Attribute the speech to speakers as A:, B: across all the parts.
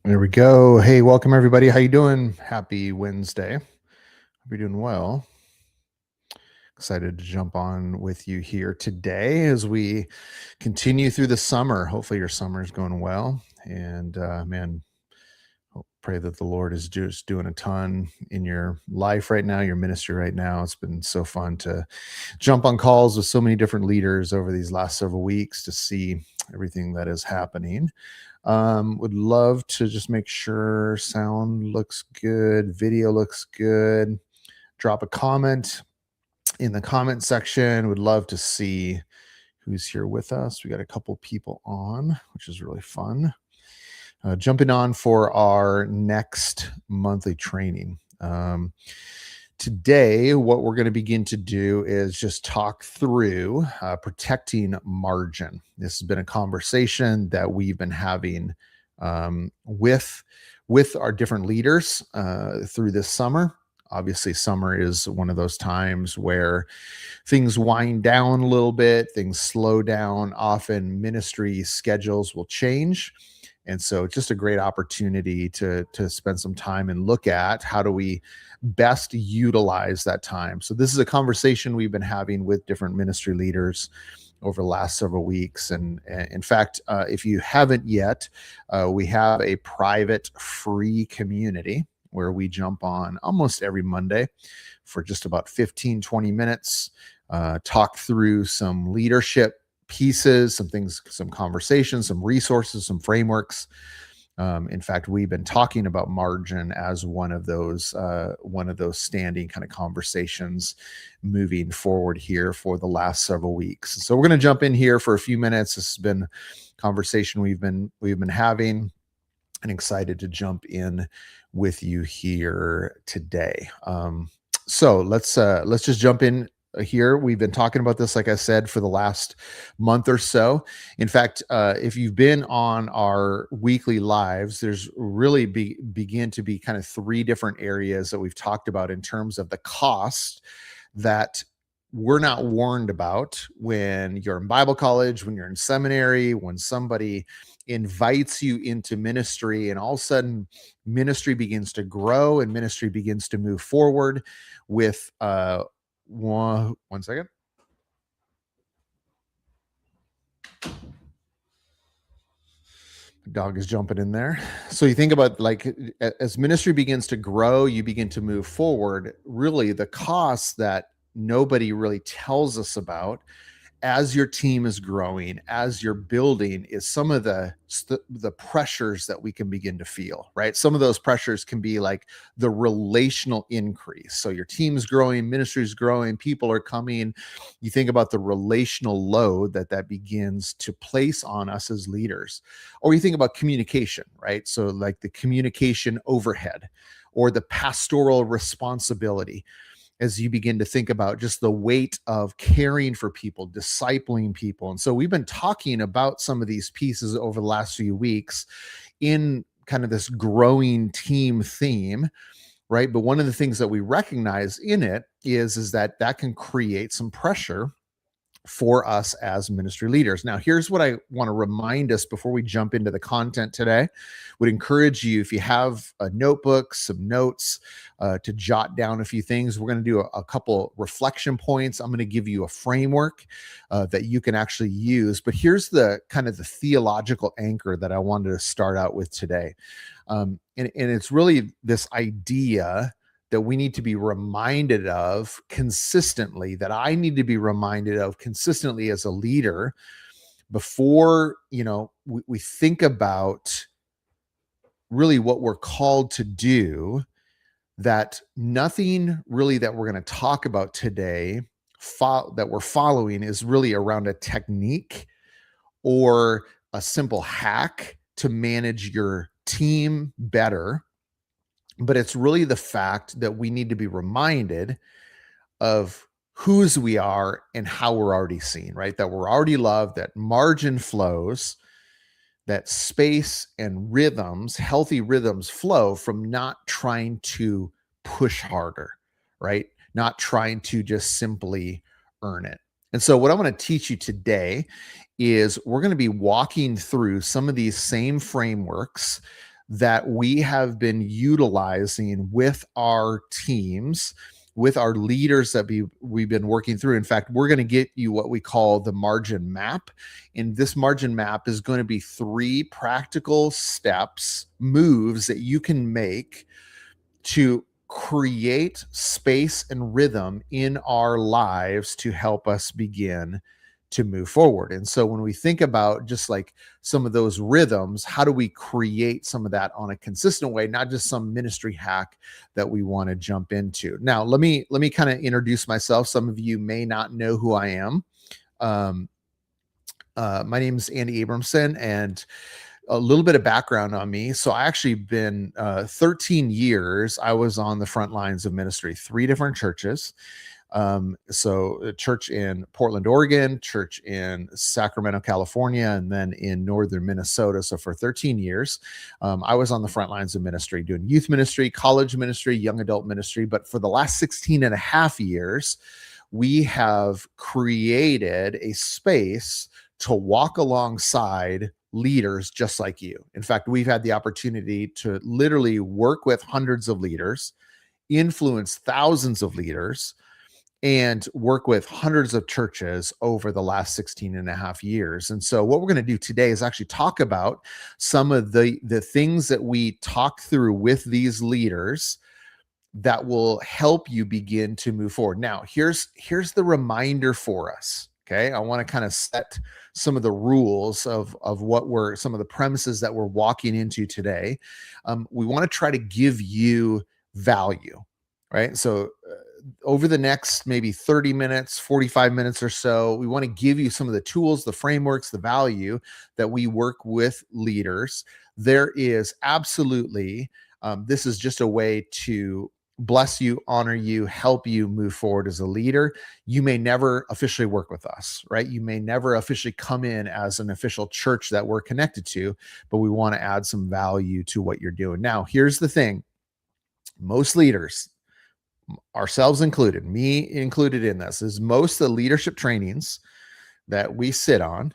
A: There we go. Hey, welcome everybody. How you doing? Happy Wednesday. Hope you're doing well. Excited to jump on with you here today as we continue through the summer. Hopefully your summer is going well. And man, pray that the Lord is just doing a ton in your life right now, your ministry right now. It's been so fun to jump on calls with so many different leaders over these last several weeks to see everything that is happening. Would love to just make sure sound looks good, video looks good. Drop a comment in the comment section. Would love to see who's here with us. We got a couple people on, which is really fun. Jumping on for our next monthly training. Today, what we're going to begin to do is just talk through protecting margin. This has been a conversation that we've been having with our different leaders through this summer. Obviously, summer is one of those times where things wind down a little bit, things slow down. Often ministry schedules will change. And so just a great opportunity to spend some time and look at how do we best utilize that time. So this is a conversation we've been having with different ministry leaders over the last several weeks. And in fact, if you haven't yet, we have a private free community where we jump on almost every Monday for just about 15-20 minutes, talk through some leadership pieces, some things, some conversations, some resources, some frameworks. In fact, we've been talking about margin as one of those standing kind of conversations moving forward here for the last several weeks. So we're going to jump in here for a few minutes. This has been a conversation we've been having, and excited to jump in with you here today. So let's just jump in here. We've been talking about this, like I said, for the last month or so. In fact, if you've been on our weekly lives, there's really begin to be kind of three different areas that we've talked about in terms of the cost that we're not warned about when you're in Bible college, when you're in seminary, when somebody invites you into ministry and all of a sudden ministry begins to grow and ministry begins to move forward with one second. Dog is jumping in there. So you think about, like, as ministry begins to grow, you begin to move forward. Really, the costs that nobody really tells us about as your team is growing, as you're building, is some of the pressures that we can begin to feel, right? Some of those pressures can be like the relational increase. So your team's growing, ministry's growing, people are coming. You think about the relational load that begins to place on us as leaders. Or you think about communication, right? So like the communication overhead or the pastoral responsibility, as you begin to think about just the weight of caring for people, discipling people. And so we've been talking about some of these pieces over the last few weeks in kind of this growing team theme, right? But one of the things that we recognize in it is that can create some pressure for us as ministry leaders. Now, here's what I want to remind us before we jump into the content today. Would encourage you, if you have a notebook, some notes, to jot down a few things. We're going to do a couple reflection points. I'm going to give you a framework that you can actually use. But here's the kind of the theological anchor that I wanted to start out with today. And it's really this idea that we need to be reminded of consistently, that I need to be reminded of consistently as a leader before, we think about really what we're called to do, that nothing really that we're going to talk about today that we're following is really around a technique or a simple hack to manage your team better. But it's really the fact that we need to be reminded of whose we are and how we're already seen, right? That we're already loved, that margin flows, that space and rhythms, healthy rhythms flow from not trying to push harder, right? Not trying to just simply earn it. And so what I want to teach you today is we're going to be walking through some of these same frameworks that we have been utilizing with our teams, with our leaders that we've been working through. In fact, we're going to get you what we call the margin map. And this margin map is going to be 3 practical steps, moves that you can make to create space and rhythm in our lives to help us begin to move forward. And so when we think about just like some of those rhythms, how do we create some of that on a consistent way, not just some ministry hack that we want to jump into. Now, let me kind of introduce myself. Some of you may not know who I am. My name is Andy Abramson, and a little bit of background on me. So I actually been 13 years, I was on the front lines of ministry, 3 different churches. So a church in Portland, Oregon, church in Sacramento, California, and then in northern Minnesota. So for 13 years, I was on the front lines of ministry, doing youth ministry, college ministry, young adult ministry. But for the last 16 and a half years, we have created a space to walk alongside leaders just like you. In fact, we've had the opportunity to literally work with hundreds of leaders, influence thousands of leaders, and work with hundreds of churches over the last 16 and a half years. And so what we're going to do today is actually talk about some of the things that we talk through with these leaders that will help you begin to move forward. Now, here's the reminder for us. Okay, I want to kind of set some of the rules of what we're, some of the premises that we're walking into today. We want to try to give you value, right? So over the next maybe 30 minutes, 45 minutes or so, we want to give you some of the tools, the frameworks, the value that we work with leaders. There is absolutely, this is just a way to bless you, honor you, help you move forward as a leader. You may never officially work with us, right? You may never officially come in as an official church that we're connected to, but we want to add some value to what you're doing. Now, here's the thing. Most leaders, ourselves included, me included in this, is most of the leadership trainings that we sit on,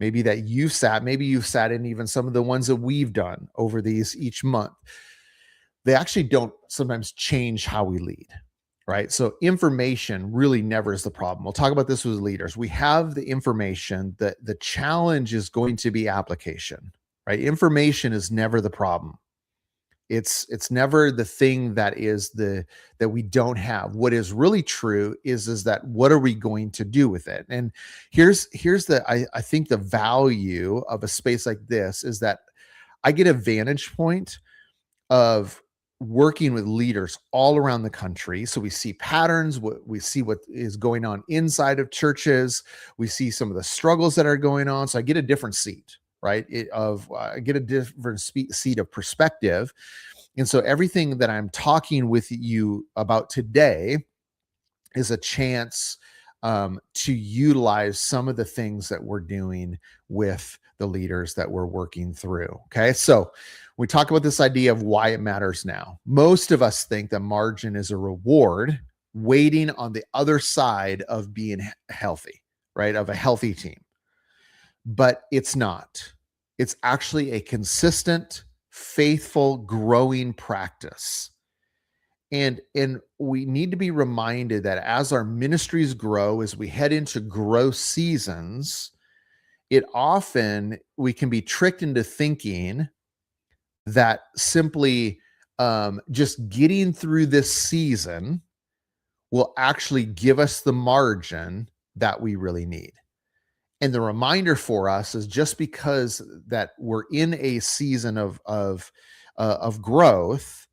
A: maybe that you've sat in even some of the ones that we've done over these each month, they actually don't sometimes change how we lead, right? So information really never is the problem. We'll talk about this with leaders. We have the information, that the challenge is going to be application, right? Information is never the problem. It's never the thing that we don't have. What is really true is that what are we going to do with it? And here's I think the value of a space like this is that I get a vantage point of working with leaders all around the country. So we see patterns, we see what is going on inside of churches. We see some of the struggles that are going on. So I get a different seat, right? I get a different seat of perspective. And so everything that I'm talking with you about today is a chance to utilize some of the things that we're doing with the leaders that we're working through. Okay. So we talk about this idea of why it matters now. Most of us think that margin is a reward waiting on the other side of being healthy, right? Of a healthy team. But it's not. It's actually a consistent, faithful, growing practice. And we need to be reminded that as our ministries grow, as we head into growth seasons, we can be tricked into thinking that simply just getting through this season will actually give us the margin that we really need. And the reminder for us is just because that we're in a season of growth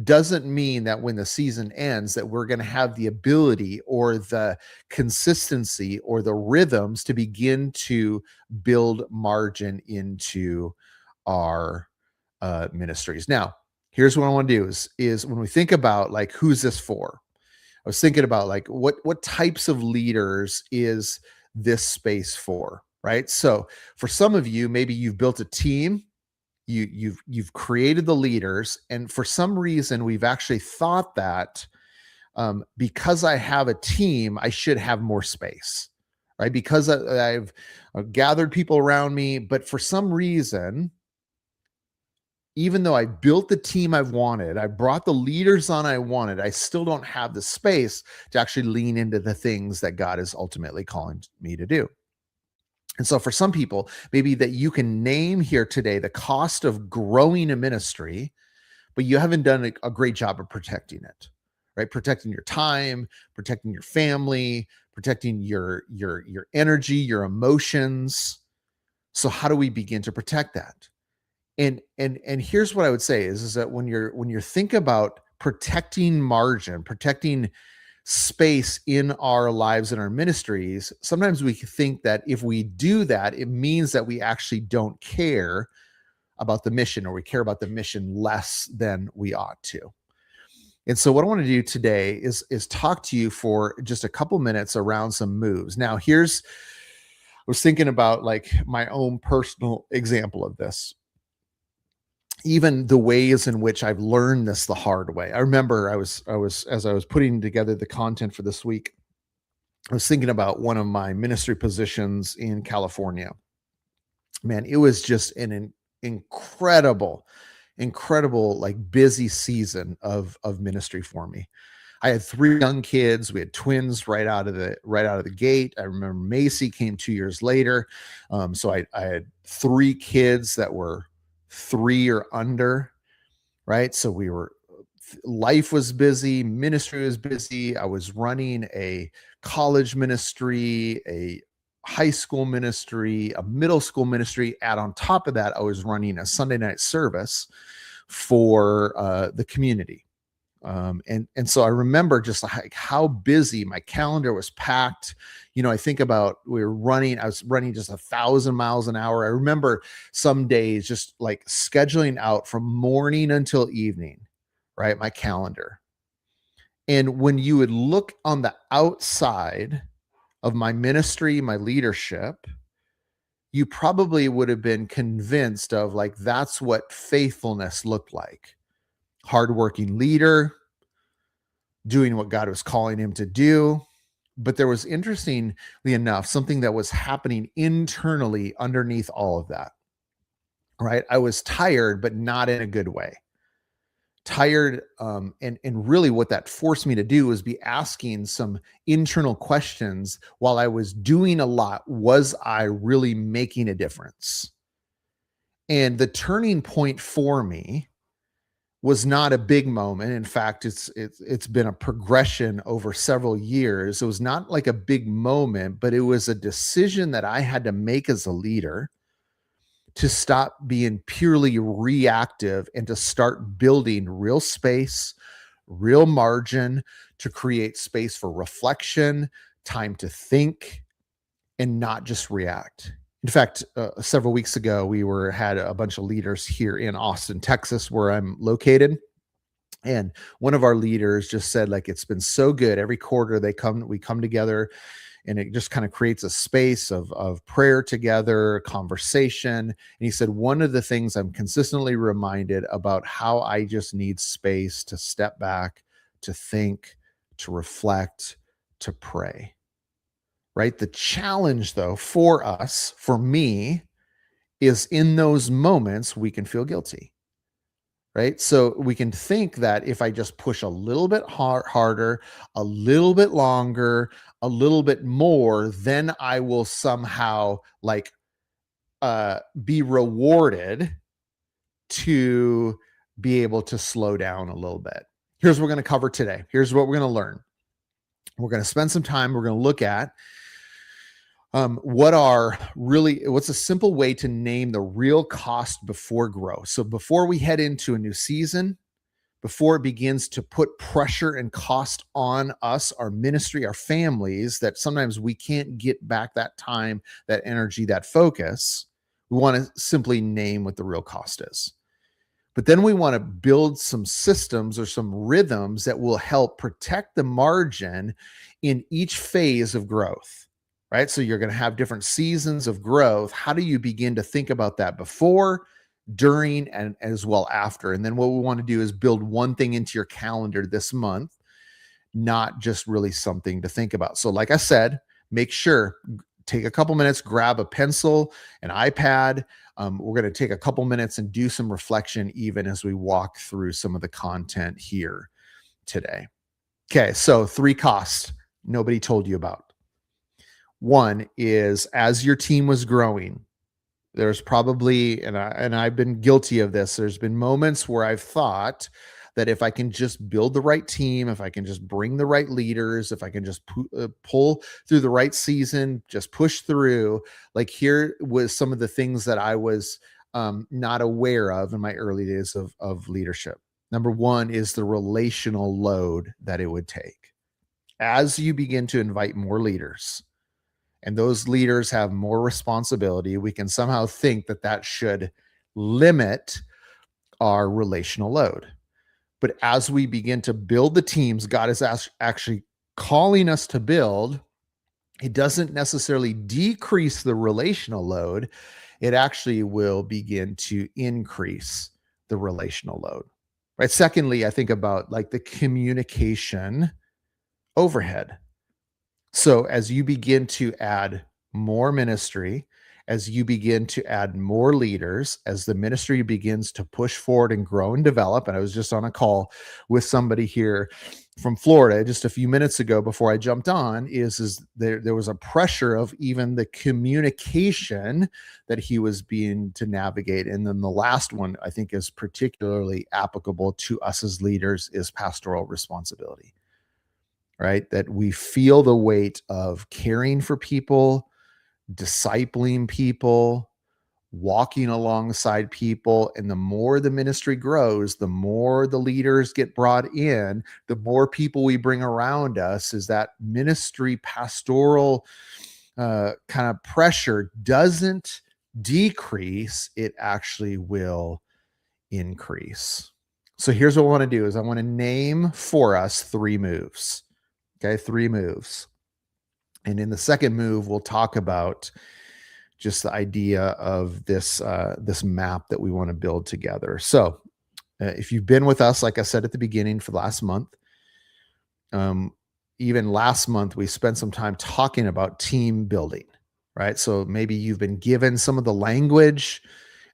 A: doesn't mean that when the season ends that we're going to have the ability or the consistency or the rhythms to begin to build margin into our ministries. Now, here's what I want to do is when we think about like, who's this for? I was thinking about like, what types of leaders is this space for, right? So for some of you, maybe you've built a team, you've created the leaders, and for some reason we've actually thought that because I have a team, I should have more space, right? Because I've gathered people around me, but for some reason even though I built the team I've wanted, I brought the leaders on I wanted, I still don't have the space to actually lean into the things that God is ultimately calling me to do. And so for some people, maybe that you can name here today the cost of growing a ministry, but you haven't done a great job of protecting it, right? Protecting your time, protecting your family, protecting your energy, your emotions. So how do we begin to protect that? And here's what I would say is that when you're think about protecting margin, protecting space in our lives and our ministries, sometimes we think that if we do that, it means that we actually don't care about the mission, or we care about the mission less than we ought to. And so what I want to do today is talk to you for just a couple minutes around some moves. Now, I was thinking about like my own personal example of this. Even the ways in which I've learned this the hard way. I remember as I was putting together the content for this week, I was thinking about one of my ministry positions in California. Man, it was just an incredible, like busy season of ministry for me. I had 3 young kids. We had twins right out of the gate. I remember Macy came 2 years later. So I had 3 kids that were 3 or under, right? So life was busy, ministry was busy. I was running a college ministry, a high school ministry, a middle school ministry. And on top of that, I was running a Sunday night service for the community. And so I remember just like how busy my calendar was packed. I think about I was running just 1,000 miles an hour. I remember some days just like scheduling out from morning until evening, right? My calendar. And when you would look on the outside of my ministry, my leadership, you probably would have been convinced of like, that's what faithfulness looked like. Hardworking leader, doing what God was calling him to do. But there was, interestingly enough, something that was happening internally underneath all of that, right? I was tired, but not in a good way. Tired, and really what that forced me to do was be asking some internal questions while I was doing a lot. Was I really making a difference? And the turning point for me was not a big moment. In fact, it's been a progression over several years. It was not like a big moment, but it was a decision that I had to make as a leader to stop being purely reactive and to start building real space, real margin, to create space for reflection, time to think, and not just react. In fact, several weeks ago, we had a bunch of leaders here in Austin, Texas, where I'm located. And one of our leaders just said, like, it's been so good. Every quarter we come together, and it just kind of creates a space of prayer together, conversation. And he said, one of the things I'm consistently reminded about how I just need space to step back, to think, to reflect, to pray. Right? The challenge, though, for us, for me, is in those moments we can feel guilty. Right? So we can think that if I just push a little bit harder, a little bit longer, a little bit more, then I will somehow like be rewarded to be able to slow down a little bit. Here's what we're going to cover today. Here's what we're going to learn. We're going to spend some time. We're going to look at what's a simple way to name the real cost before growth. So before we head into a new season, before it begins to put pressure and cost on us, our ministry, our families, that sometimes we can't get back that time, that energy, that focus, we want to simply name what the real cost is. But then we want to build some systems or some rhythms that will help protect the margin in each phase of growth. Right? So you're going to have different seasons of growth. How do you begin to think about that before, during, and as well after? And then what we want to do is build one thing into your calendar this month, not just really something to think about. So like I said, make sure, take a couple minutes, grab a pencil, an iPad. We're going to take a couple minutes and do some reflection even as we walk through some of the content here today. Okay, so 3 costs nobody told you about. One is, as your team was growing, there's probably, and I've been guilty of this, there's been moments where I've thought that if I can just build the right team, if I can just bring the right leaders, if I can just pull through the right season, just push through, like here was some of the things that I was not aware of in my early days of leadership. Number one is the relational load that it would take. As you begin to invite more leaders, and those leaders have more responsibility, we can somehow think that that should limit our relational load. But as we begin to build the teams God is actually calling us to build, it doesn't necessarily decrease the relational load. It actually will begin to increase the relational load, right? Secondly, I think about like the communication overhead. So as you begin to add more ministry, as you begin to add more leaders, as the ministry begins to push forward and grow and develop, and I was just on a call with somebody here from Florida just a few minutes ago before I jumped on, is there was a pressure of even the communication that he was being to navigate. And then the last one I think is particularly applicable to us as leaders is pastoral responsibility. Right? That we feel the weight of caring for people, discipling people, walking alongside people. And the more the ministry grows, the more the leaders get brought in, the more people we bring around us, is that ministry pastoral kind of pressure doesn't decrease, it actually will increase. So here's what I want to do is I want to name for us 3 moves. Okay, 3 moves. And in the second move, we'll talk about just the idea of this map that we want to build together. So if you've been with us, like I said at the beginning, for the last month, even last month, we spent some time talking about team building, right? So maybe you've been given some of the language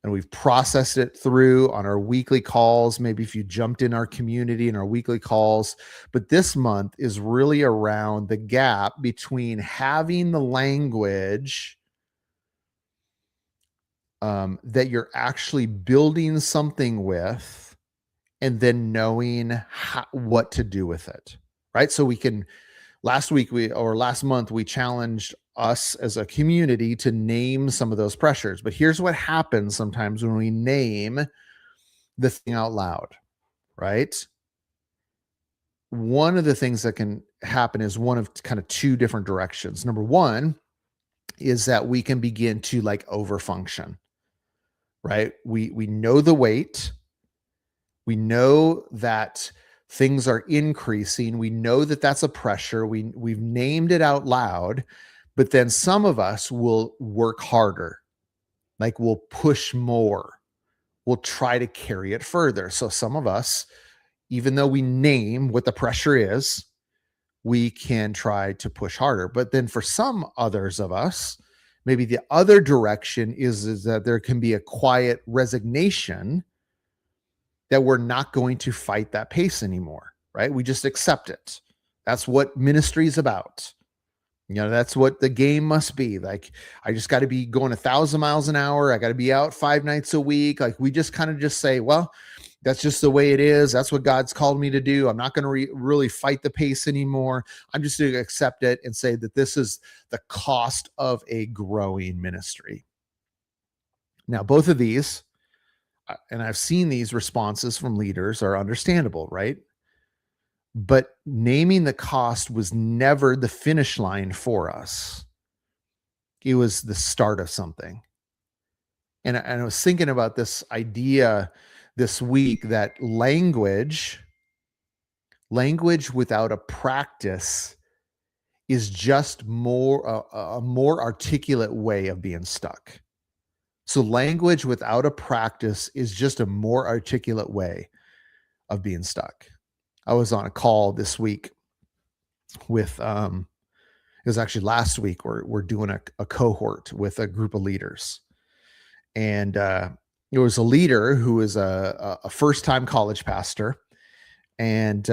A: and we've processed it through on our weekly calls. Maybe if you jumped in our community in our weekly calls, but this month is really around the gap between having the language that you're actually building something with and then knowing what to do with it, right? So last month, we challenged us as a community to name some of those pressures. But here's what happens sometimes when we name the thing out loud, right? One of the things that can happen is one of kind of 2 different directions. Number one is that we can begin to like overfunction, right? We know the weight. We know that things are increasing. We know that that's a pressure. We've named it out loud. But then some of us will work harder, like we'll push more, we'll try to carry it further. So some of us, even though we name what the pressure is, we can try to push harder. But then for some others of us, maybe the other direction is that there can be a quiet resignation that we're not going to fight that pace anymore, right? We just accept it. That's what ministry is about. That's what the game must be. Like, I just got to be going 1,000 miles an hour. I got to be out 5 nights a week. Like, we just kind of just say, well, that's just the way it is. That's what God's called me to do. I'm not going to really fight the pace anymore. I'm just going to accept it and say that this is the cost of a growing ministry. Now, both of these, and I've seen these responses from leaders, are understandable, right? But naming the cost was never the finish line for us. It was the start of something. And I was thinking about this idea this week that language without a practice is just a more articulate way of being stuck. So language without a practice is just a more articulate way of being stuck. I was on a call this week with, and it was actually last week. We're doing a cohort with a group of leaders, and it was a leader who was a first time college pastor, and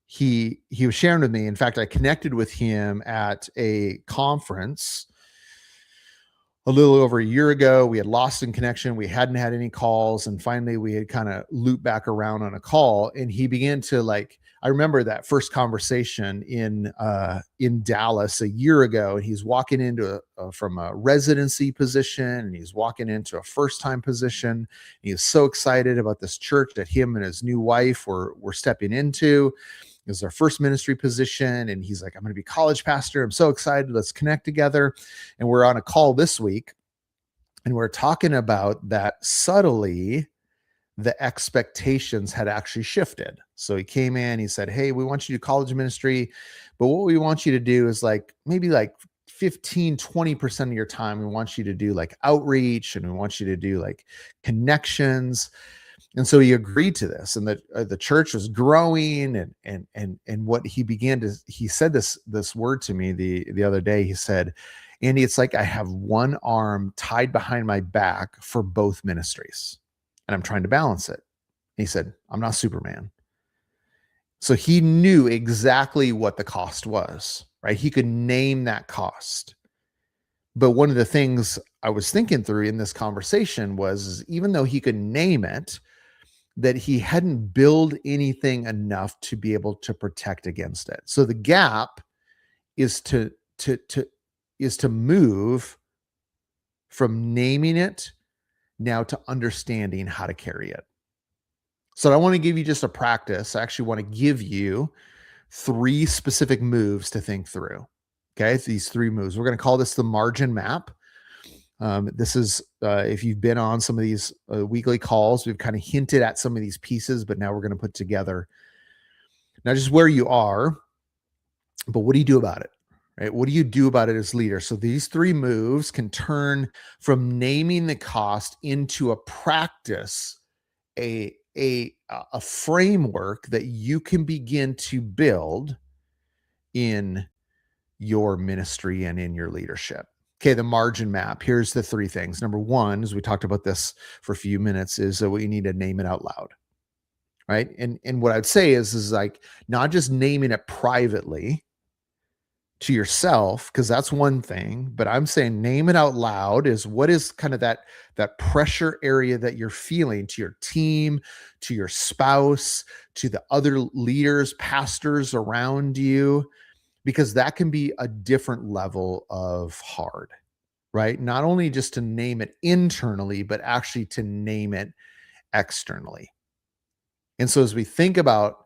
A: he was sharing with me. In fact, I connected with him at a conference a little over a year ago. We had lost in connection. We hadn't had any calls. And finally we had kind of looped back around on a call, and he began to I remember that first conversation in Dallas a year ago. And he's walking into from a residency position, and he's walking into a first-time position. He is so excited about this church that him and his new wife were stepping into. It was our first ministry position. And he's like, I'm going to be college pastor. I'm so excited. Let's connect together. And we're on a call this week, and we're talking about that subtly the expectations had actually shifted. So he came in, he said, hey, we want you to do college ministry, but what we want you to do is maybe 15, 20% of your time, we want you to do outreach, and we want you to do connections. And so he agreed to this, and the church was growing, and what he said this word to me the other day. He said, Andy, it's like I have one arm tied behind my back for both ministries, and I'm trying to balance it. He said, I'm not Superman. So he knew exactly what the cost was, right? He could name that cost. But one of the things I was thinking through in this conversation was even though he could name it, that he hadn't built anything enough to be able to protect against it. So the gap is to move from naming it now to understanding how to carry it. So I want to give you just a practice. I actually want to give you 3 specific moves to think through. Okay, these 3 moves. We're going to call this the margin map. This is, if you've been on some of these weekly calls, we've kind of hinted at some of these pieces, but now we're going to put together not just where you are, but what do you do about it, right? What do you do about it as leader? So these 3 moves can turn from naming the cost into a practice, a framework that you can begin to build in your ministry and in your leadership. Okay, the margin map. Here's the 3 things. Number 1, as we talked about this for a few minutes, is that we need to name it out loud, right? And what I'd say is not just naming it privately to yourself, because that's one thing, but I'm saying name it out loud is what is kind of that pressure area that you're feeling to your team, to your spouse, to the other leaders, pastors around you, because that can be a different level of hard, right? Not only just to name it internally, but actually to name it externally. And so as we think about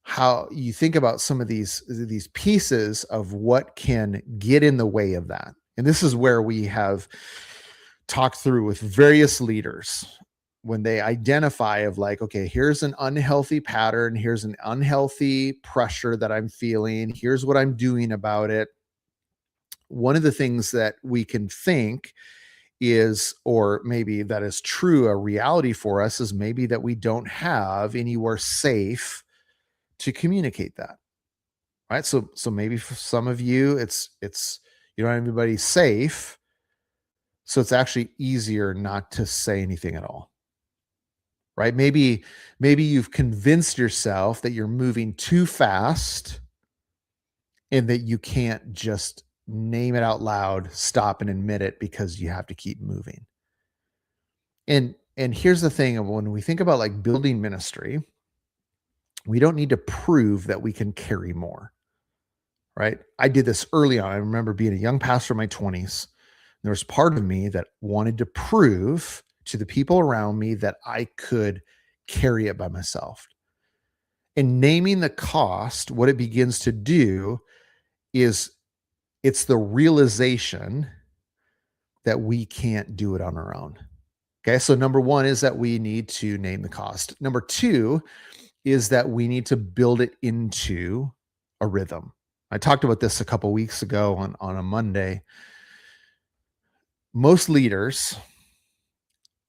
A: how you think about some of these pieces of what can get in the way of that, and this is where we have talked through with various leaders when they identify of okay, here's an unhealthy pattern, here's an unhealthy pressure that I'm feeling, here's what I'm doing about it. One of the things that we can think is, or maybe that is true, a reality for us, is maybe that we don't have anywhere safe to communicate that, right? So maybe for some of you, it's you don't have anybody safe, so it's actually easier not to say anything at all. Right? Maybe you've convinced yourself that you're moving too fast and that you can't just name it out loud, stop and admit it, because you have to keep moving. And here's the thing, when we think about building ministry, we don't need to prove that we can carry more, right? I did this early on. I remember being a young pastor in my 20s. There was part of me that wanted to prove to the people around me that I could carry it by myself. And naming the cost, what it begins to do is it's the realization that we can't do it on our own. Okay, so number 1 is that we need to name the cost. Number 2 is that we need to build it into a rhythm. I talked about this a couple weeks ago on a Monday. Most leaders,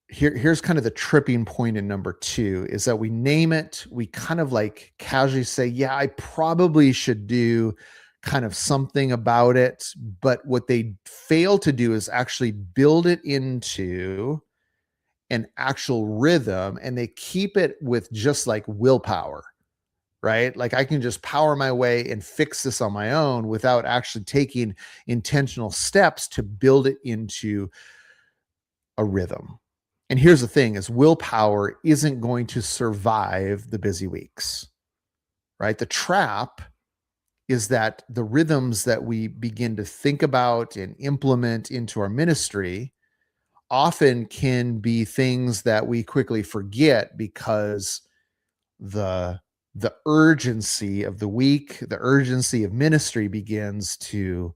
A: here's kind of the tripping point in number 2, is that we name it, we kind of casually say, yeah, I probably should do kind of something about it, but what they fail to do is actually build it into an actual rhythm, and they keep it with just like willpower, right? Like I can just power my way and fix this on my own without actually taking intentional steps to build it into a rhythm. And here's the thing is willpower isn't going to survive the busy weeks, right? The trap is that the rhythms that we begin to think about and implement into our ministry often can be things that we quickly forget because the urgency of the week, the urgency of ministry begins to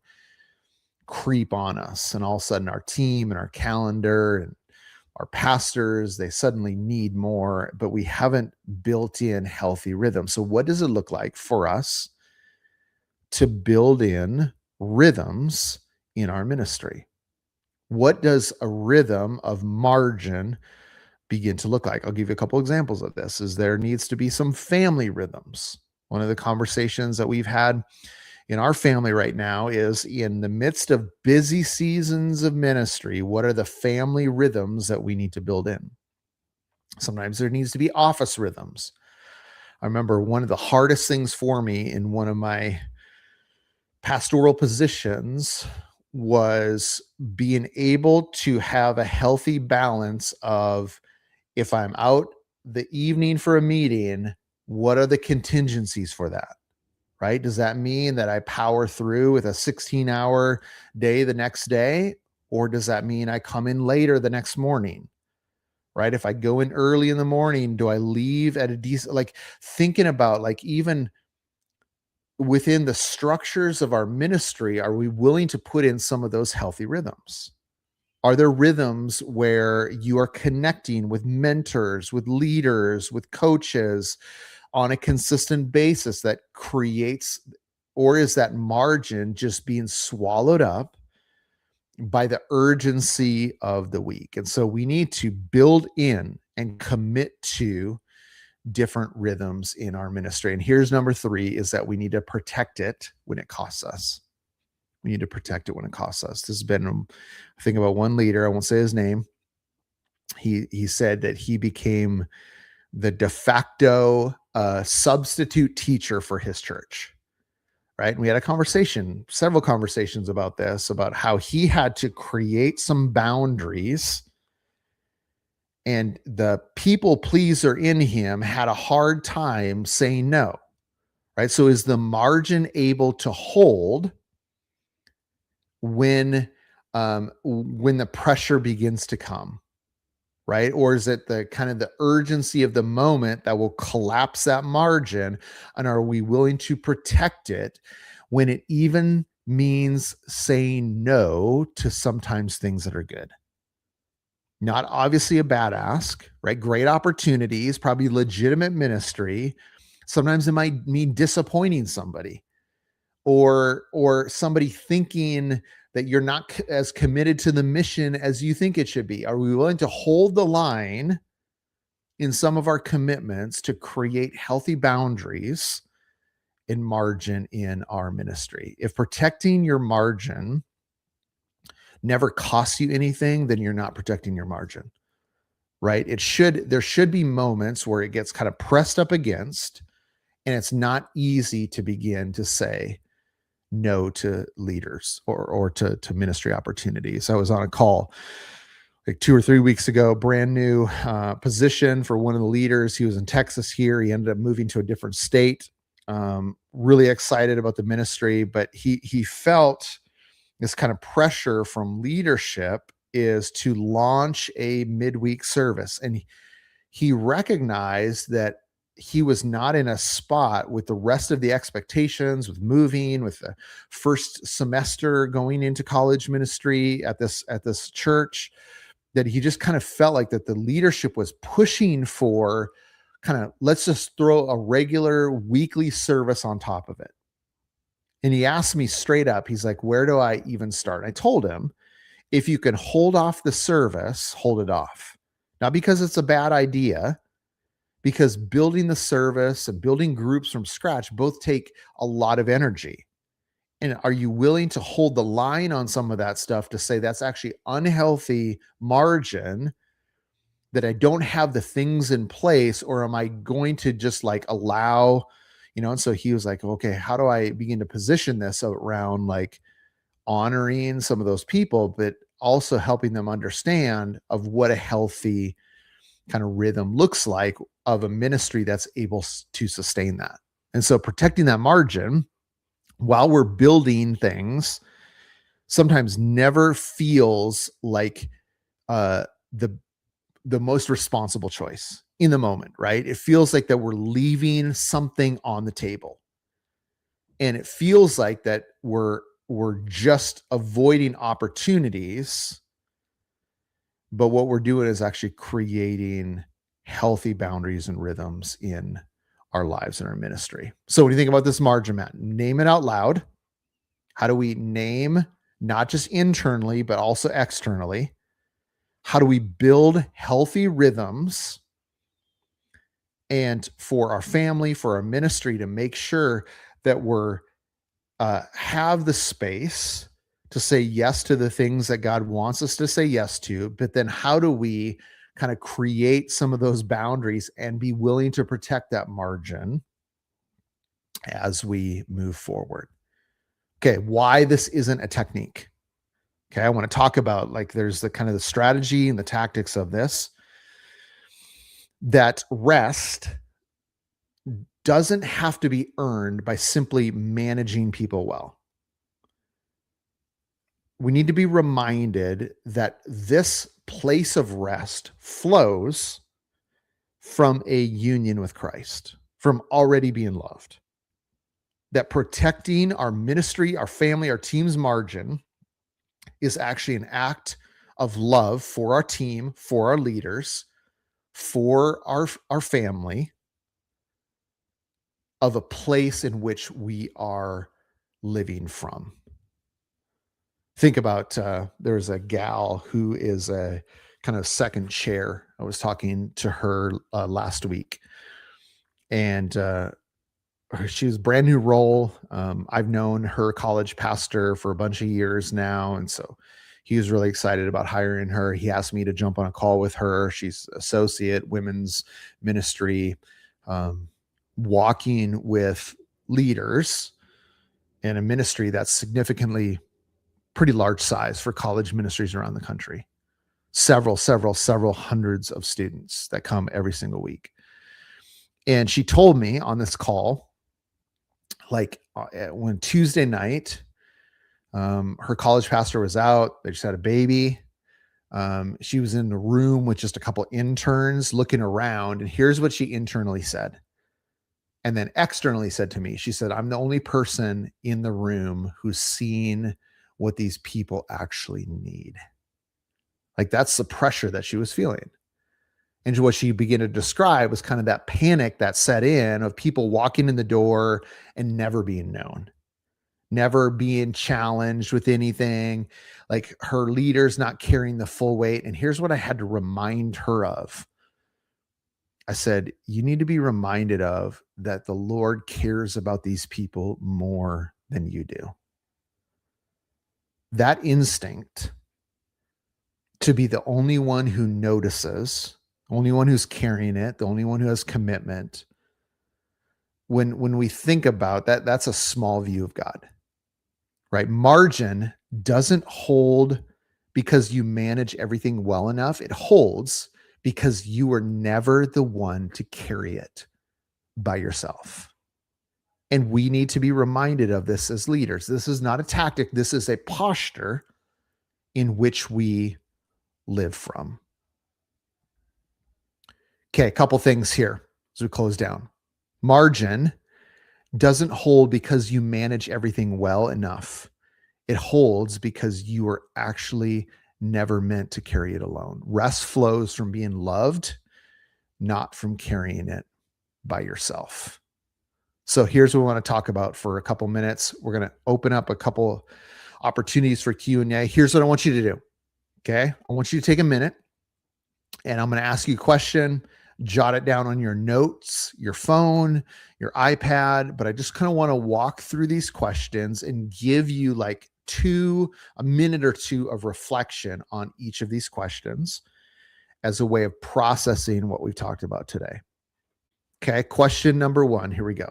A: creep on us, and all of a sudden our team and our calendar and our pastors, they suddenly need more, but we haven't built in healthy rhythm. So what does it look like for us to build in rhythms in our ministry? What does a rhythm of margin begin to look like? I'll give you a couple examples of this. Is there needs to be some family rhythms. One of the conversations that we've had in our family right now is, in the midst of busy seasons of ministry, what are the family rhythms that we need to build in? Sometimes there needs to be office rhythms. I remember one of the hardest things for me in one of my pastoral positions was being able to have a healthy balance of, if I'm out the evening for a meeting, what are the contingencies for that? Right? Does that mean that I power through with a 16-hour day the next day? Or does that mean I come in later the next morning? Right? If I go in early in the morning, do I leave at a decent, like thinking about, like, even within the structures of our ministry, are we willing to put in some of those healthy rhythms? Are there rhythms where you are connecting with mentors, with leaders, with coaches on a consistent basis that creates, or is that margin just being swallowed up by the urgency of the week? And so we need to build in and commit to different rhythms in our ministry. And here's number 3, is that we need to protect it when it costs us. We need to protect it when it costs us. This has been, I think, about one leader, I won't say his name. He said that he became the de facto substitute teacher for his church, right? And we had a conversation, several conversations about this, about how he had to create some boundaries, and the people pleaser in him had a hard time saying no, right? So is the margin able to hold when the pressure begins to come, right? Or is it the kind of the urgency of the moment that will collapse that margin? And are we willing to protect it when it even means saying no to sometimes things that are good? Not obviously a bad ask, right? Great opportunities, probably legitimate ministry. Sometimes it might mean disappointing somebody, or somebody thinking that you're not as committed to the mission as you think it should be. Are we willing to hold the line in some of our commitments to create healthy boundaries and margin in our ministry? If protecting your margin never costs you anything, then you're not protecting your margin, right? There should be moments where it gets kind of pressed up against, and it's not easy to begin to say no to leaders or to ministry opportunities. I was on a call like 2 or 3 weeks ago, brand new position for one of the leaders. He was in Texas here. He ended up moving to a different state. Really excited about the ministry, but he felt this kind of pressure from leadership is to launch a midweek service. And he recognized that he was not in a spot with the rest of the expectations, with moving, with the first semester going into college ministry at this church, that he just kind of felt like that the leadership was pushing for kind of, let's just throw a regular weekly service on top of it. And he asked me straight up, he's like, where do I even start? I told him, if you can hold off the service, hold it off. Not because it's a bad idea, because building the service and building groups from scratch both take a lot of energy. And are you willing to hold the line on some of that stuff to say that's actually unhealthy margin, that I don't have the things in place, or am I going to just like allow, and so he was like, okay, how do I begin to position this around like honoring some of those people, but also helping them understand of what a healthy kind of rhythm looks like of a ministry that's able to sustain that. And so protecting that margin while we're building things sometimes never feels like the most responsible choice in the moment, right? It feels like that we're leaving something on the table. And it feels like that we're just avoiding opportunities, but what we're doing is actually creating healthy boundaries and rhythms in our lives and our ministry. So when you think about this margin, Matt, name it out loud. How do we name not just internally, but also externally? How do we build healthy rhythms and for our family, for our ministry, to make sure that we're have the space to say yes to the things that God wants us to say yes to, but then how do we kind of create some of those boundaries and be willing to protect that margin as we move forward? Okay, why this isn't a technique. Okay, I want to talk about like there's the kind of the strategy and the tactics of this. That rest doesn't have to be earned by simply managing people well. We need to be reminded that this place of rest flows from a union with Christ, from already being loved. That protecting our ministry, our family, our team's margin is actually an act of love for our team, for our leaders, for our family, of a place in which we are living from. Think about there's a gal who is a kind of second chair. I was talking to her last week, and she was brand new role. I've known her college pastor for a bunch of years now, and so he was really excited about hiring her. He asked me to jump on a call with her. She's associate women's ministry, walking with leaders in a ministry that's significantly pretty large size for college ministries around the country. Several hundreds of students that come every single week. And she told me on this call, like when Tuesday night, her college pastor was out. They just had a baby. She was in the room with just a couple interns looking around. And here's what she internally said. And then externally said to me, she said, I'm the only person in the room who's seen what these people actually need. Like that's the pressure that she was feeling. And what she began to describe was kind of that panic that set in of people walking in the door and never being known, never being challenged with anything, like her leaders not carrying the full weight. And here's what I had to remind her of. I said, you need to be reminded of that the Lord cares about these people more than you do. That instinct to be the only one who notices, only one who's carrying it, the only one who has commitment. When we think about that, that's a small view of God, right? Margin doesn't hold because you manage everything well enough. It holds because you were never the one to carry it by yourself. And we need to be reminded of this as leaders. This is not a tactic. This is a posture in which we live from. Okay, a couple things here as we close down. Margin doesn't hold because you manage everything well enough. It holds because you are actually never meant to carry it alone. Rest flows from being loved, not from carrying it by yourself. So here's what we want to talk about for a couple minutes. We're going to open up a couple opportunities for Q&A. Here's what I want you to do. Okay. I want you to take a minute and I'm going to ask you a question. Jot it down on your notes, your phone, your iPad. But I just kind of want to walk through these questions and give you like a minute or two of reflection on each of these questions as a way of processing what we've talked about today. Okay, question number one. Here we go.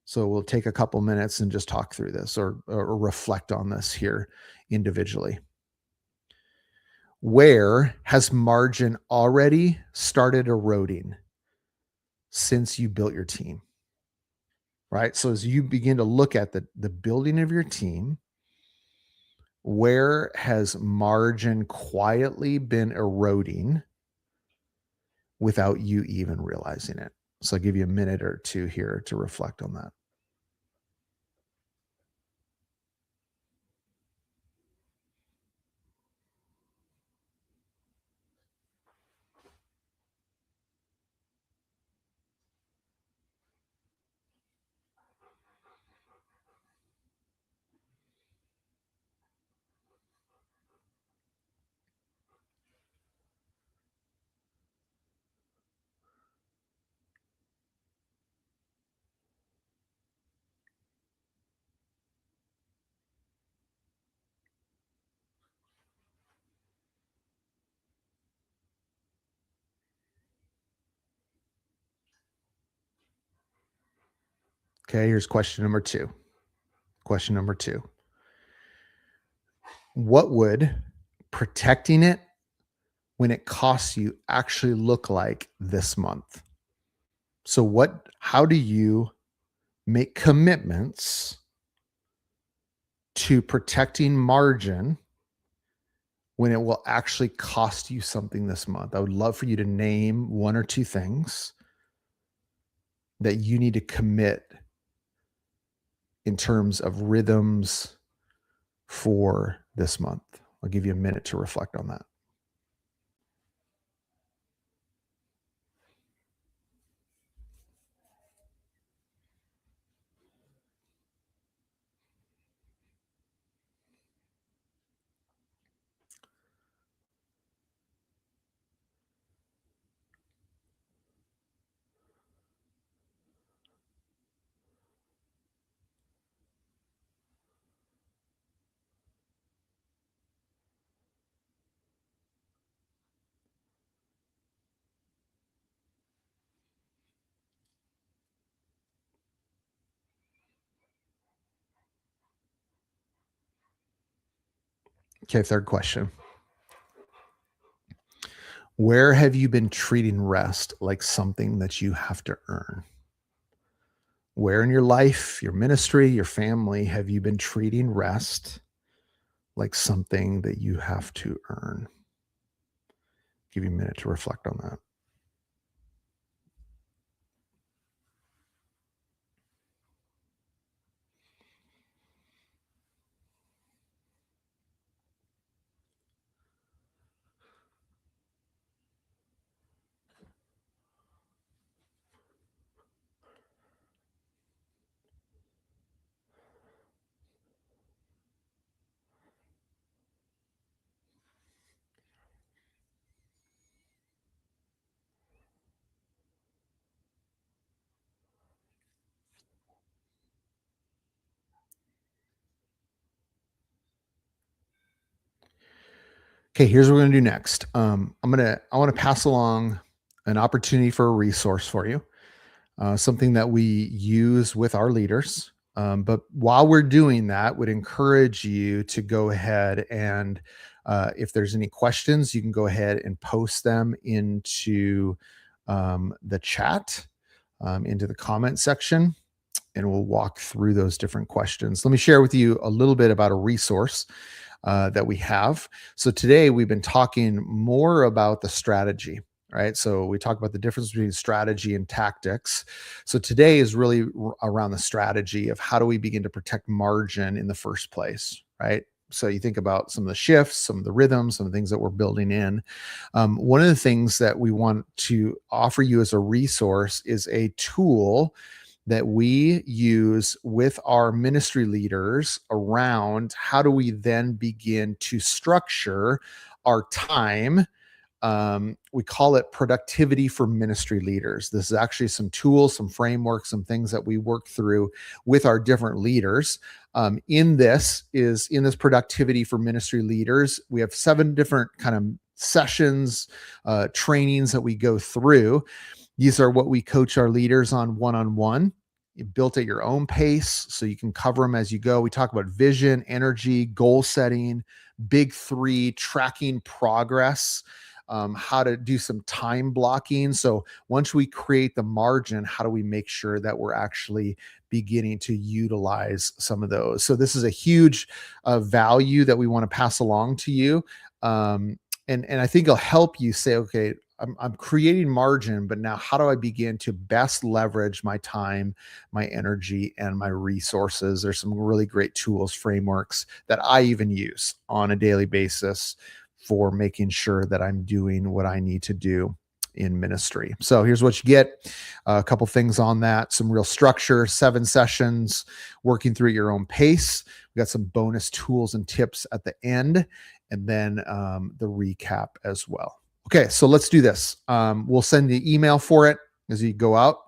A: So we'll take a couple minutes and just talk through this or reflect on this here individually. Where has margin already started eroding since you built your team? Right? So as you begin to look at the building of your team, where has margin quietly been eroding without you even realizing it? So I'll give you a minute or two here to reflect on that. Okay, here's question number two. Question number two. What would protecting it when it costs you actually look like this month? So how do you make commitments to protecting margin when it will actually cost you something this month? I would love for you to name one or two things that you need to commit in terms of rhythms for this month. I'll give you a minute to reflect on that. Okay, third question. Where have you been treating rest like something that you have to earn? Where in your life, your ministry, your family, have you been treating rest like something that you have to earn? Give you a minute to reflect on that. Okay, here's what we're gonna do next. I want to pass along an opportunity for a resource for you, something that we use with our leaders. But while we're doing that, would encourage you to go ahead and, if there's any questions, you can go ahead and post them into the chat, into the comment section, and we'll walk through those different questions. Let me share with you a little bit about a resource that we have. So today we've been talking more about the strategy, right? So we talk about the difference between strategy and tactics. So today is really around the strategy of how do we begin to protect margin in the first place, right? So you think about some of the shifts, some of the rhythms, some of the things that we're building in. One of the things that we want to offer you as a resource is a tool that we use with our ministry leaders around how do we then begin to structure our time We call it productivity for ministry leaders. This is actually some tools, some frameworks, some things that we work through with our different leaders. In this productivity for ministry leaders, we have 7 different kind of sessions, trainings that we go through. These are what we coach our leaders on one-on-one. You built at your own pace so you can cover them as you go. We talk about vision, energy, goal setting, big 3, tracking progress, how to do some time blocking. So once we create the margin, how do we make sure that we're actually beginning to utilize some of those? So this is a huge value that we want to pass along to you. And I think it'll help you say, okay, I'm creating margin, but now how do I begin to best leverage my time, my energy, and my resources? There's some really great tools, frameworks that I even use on a daily basis for making sure that I'm doing what I need to do in ministry. So here's what you get. A couple things on that, some real structure, 7 sessions, working through at your own pace. We got some bonus tools and tips at the end, and then the recap as well. Okay, so let's do this. We'll send the email for it as you go out.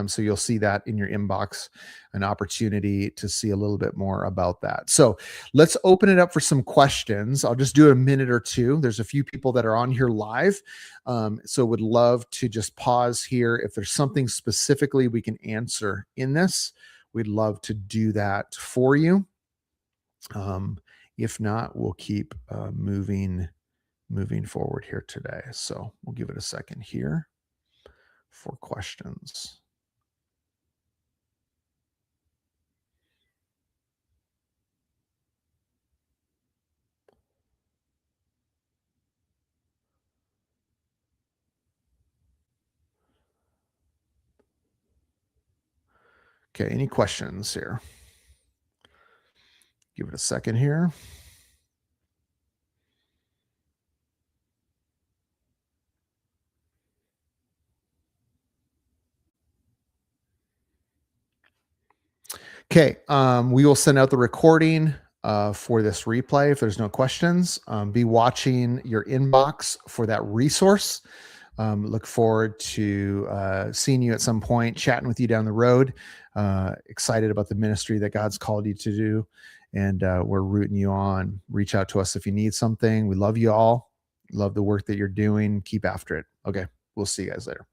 A: So you'll see that in your inbox, an opportunity to see a little bit more about that. So let's open it up for some questions. I'll just do a minute or two. There's a few people that are on here live. So would love to just pause here. If there's something specifically we can answer in this, we'd love to do that for you. If not, we'll keep moving forward here today. So we'll give it a second here for questions. Okay, any questions here? Give it a second here. Okay, we will send out the recording for this replay if there's no questions. Be watching your inbox for that resource. Look forward to seeing you at some point, chatting with you down the road. Excited about the ministry that God's called you to do, and we're rooting you on. Reach out to us if you need something. We love you all. Love the work that you're doing. Keep after it. Okay, we'll see you guys later.